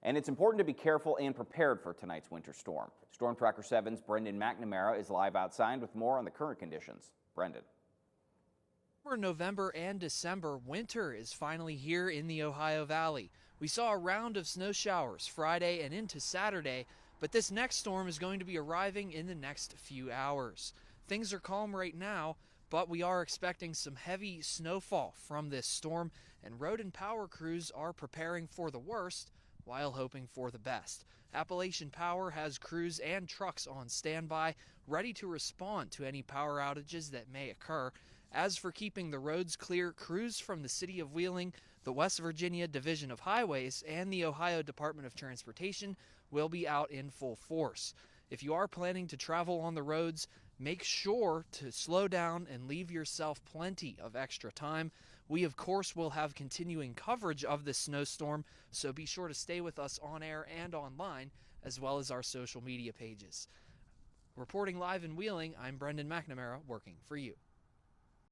And it's important to be careful and prepared for tonight's winter storm. Storm Tracker 7's Brendan McNamara is live outside with more on the current conditions. Brendan. For November and December, winter is finally here in the Ohio Valley. We saw a round of snow showers Friday and into Saturday, but this next storm is going to be arriving in the next few hours. Things are calm right now, but we are expecting some heavy snowfall from this storm, and road and power crews are preparing for the worst while hoping for the best. Appalachian Power has crews and trucks on standby, ready to respond to any power outages that may occur. As for keeping the roads clear, crews from the City of Wheeling, the West Virginia Division of Highways, and the Ohio Department of Transportation will be out in full force. If you are planning to travel on the roads, make sure to slow down and leave yourself plenty of extra time. We, of course, will have continuing coverage of this snowstorm, so be sure to stay with us on air and online, as well as our social media pages. Reporting live in Wheeling, I'm Brendan McNamara, working for you.